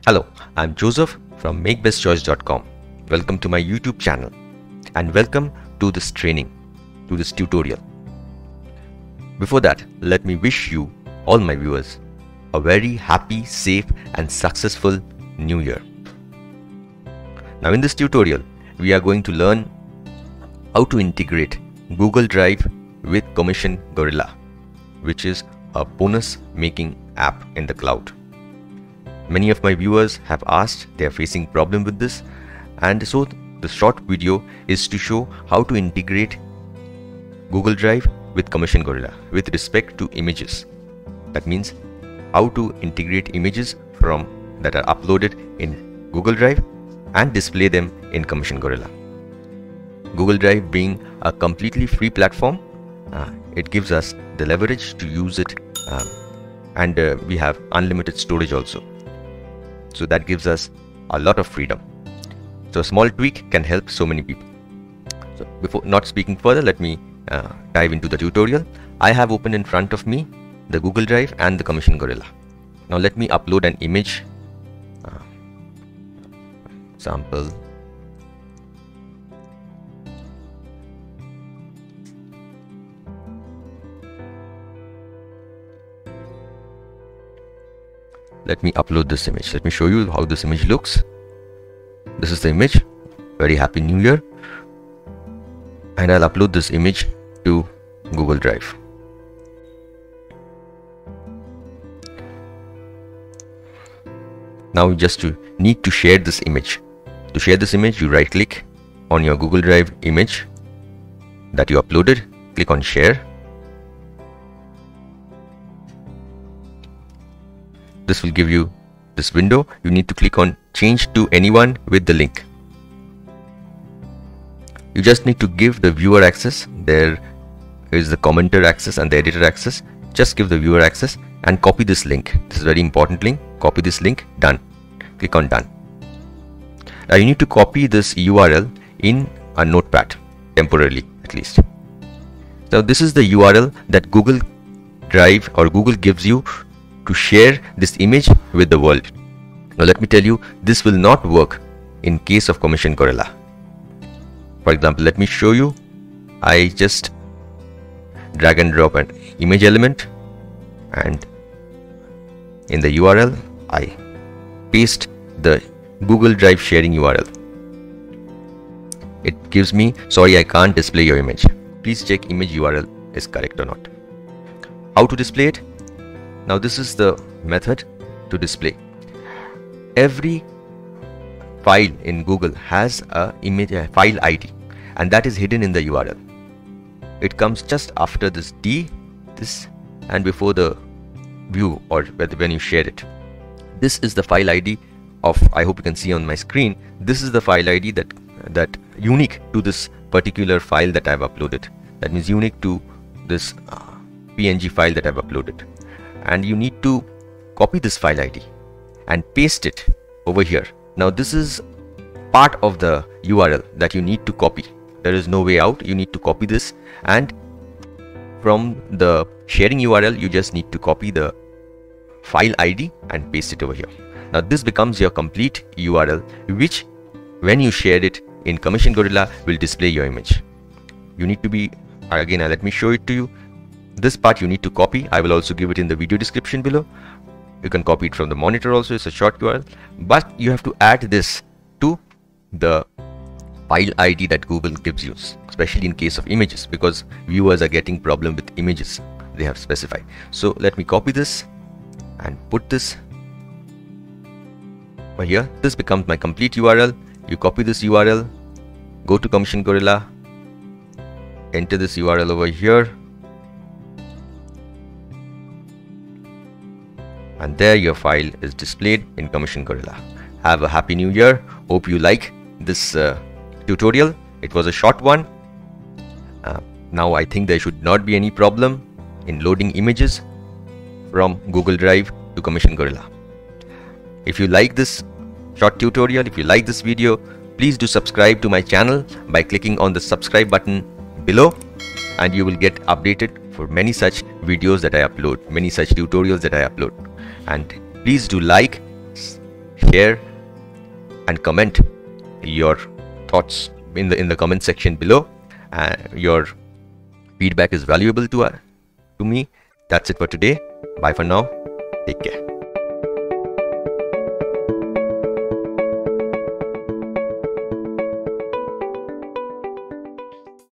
Hello, I'm Joseph from MakeBestChoice.com. Welcome to my YouTube channel and welcome to this training, to this tutorial. Before that, let me wish you, all my viewers, a very happy, safe and successful new year. Now in this tutorial, we are going to learn how to integrate Google Drive with Commission Gorilla, which is a bonus making app in the cloud. Many of my viewers have asked they are facing problem with this, and so the short video is to show how to integrate Google Drive with Commission Gorilla with respect to images. That means how to integrate images that are uploaded in Google Drive and display them in Commission Gorilla. Google Drive being a completely free platform, it gives us the leverage to use it, and we have unlimited storage also. So that gives us a lot of freedom. So a small tweak can help so many people. So before not speaking further, let me dive into the tutorial. I have opened in front of me the Google Drive and the Commission Gorilla. Now let me upload an image. Sample. Let me upload this image. Let me show you how this image looks. This is the image. Very happy new year. And I'll upload this image to Google Drive. Now you just need to share this image. To share this image, you right click on your Google Drive image that you uploaded. Click on share. This will give you this window. You need to click on change to anyone with the link. You just need to give the viewer access. There is the commenter access and the editor access. Just give the viewer access and copy this link. This is a very important link. Copy this link. Done. Click on done. Now you need to copy this URL in a notepad, temporarily at least. Now this is the URL that Google Drive or Google gives you to share this image with the world. Now let me tell you, this will not work in case of Commission Gorilla. For example, let me show you. I just drag and drop an image element, and in the URL I paste the Google Drive sharing URL. It gives me, sorry, I can't display your image. Please check image URL is correct or not. How to display it? Now this is the method to display. Every file in Google has a file ID, and that is hidden in the URL. It comes just after this and before the view or when you share it. This is the file ID of, I hope you can see on my screen, this is the file ID that unique to this particular file that I've uploaded. That means unique to this PNG file that I've uploaded. And you need to copy this file ID and paste it over here. Now this is part of the URL that you need to copy. There is no way out. You need to copy this, and from the sharing URL you just need to copy the file ID and paste it over here. Now this becomes your complete URL, which when you share it in Commission Gorilla will display your image. You need to be, again let me show it to you. This part you need to copy. I will also give it in the video description below. You can copy it from the monitor also. It's a short URL, but you have to add this to the file ID that Google gives you, especially in case of images, because viewers are getting problem with images they have specified. So let me copy this and put this over here. This becomes my complete URL. You copy this URL, go to Commission Gorilla, enter this URL over here, and there your file is displayed in Commission Gorilla. Have a happy new year. Hope you like this tutorial. It was a short one. Now I think there should not be any problem in loading images from Google Drive to Commission Gorilla. If you like this short tutorial, if you like this video, please do subscribe to my channel by clicking on the subscribe button below, and you will get updated for many such videos that I upload, many such tutorials that I upload. And please do like, share and comment your thoughts in the comment section below. Your feedback is valuable to me. That's it for today. Bye for now. Take care.